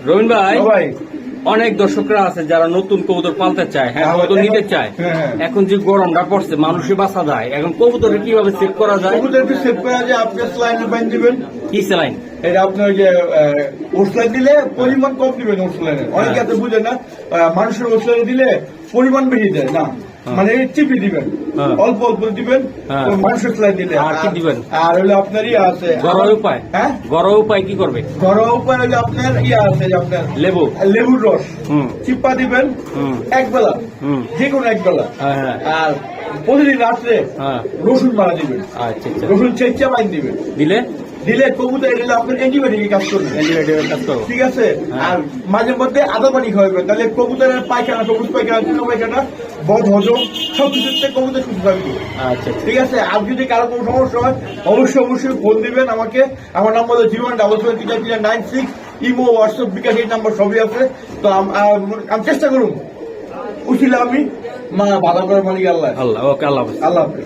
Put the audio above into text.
রবিন ভাই, অনেক দর্শকরা আছে যারা নতুন কবুতর পালতে চায়, হ্যাঁ কবুতর নিতে চায়। এখন যে গরমটা পড়ছে মানুষের বাঁচা যায়, এখন কবুতরে কিভাবে সেভ করা যায়? কবুতরকে সেভ করা যায়, আপনি স্যালাইন বাইন দিবেন। কি স্যালাইন? এটা আপনার যে ওষুধ দিলে পরিমাণ কম দিবেন ওষুধের। অনেকে এত বুঝে না, মানুষের ওষুধ দিলে পরিমাণ বেশি দেয় না, মানে চিপি দিবেন, অল্প অল্প দিবেন মানুষের স্যালাইন দিলে। আর কি দিবেন? আর হলো আপনার ইয়ে আছে ঘরোয়া উপায়। হ্যাঁ ঘরোয়া উপায় কি করবে? ঘরোয়া উপায় হলো আপনার ইয়ে আছে যে আপনার লেবুর রস চিপা দিবেন এক বেলা, যে কোনো এক বেলা। আর প্রতিদিন রাত্রে রসুন মারা দিবেন। আচ্ছা, রসুন ছেঁচা বাইন দিবেন। দিলে কবুতর দিলে আপনার অ্যান্টিবায়োটিক কাজ করবে, ঠিক আছে। আর মাঝে মধ্যে আদা পানি খাওয়াবেন, তাহলে কবুতরের পায়খানা, সবুজ পায়খানা, চুনো পায়খানা, বদ হজম সবকিছুতে কবুতর সুস্থ থাকবে। আচ্ছা, ঠিক আছে। আর যদি কারো কোনো সমস্যা হয় অবশ্যই ফোন দিবেন আমাকে। আমার নাম্বার হলো 0177396। ইমো, হোয়াটসঅ্যাপ, বিকাশ এই নাম্বার সবই আছে। তো আমি চেষ্টা করুন উঠিলে আমি ভালো করে মালিক আল্লাহ। ওকে, আল্লাহ হাফেজ। আল্লাহ হাফেজ।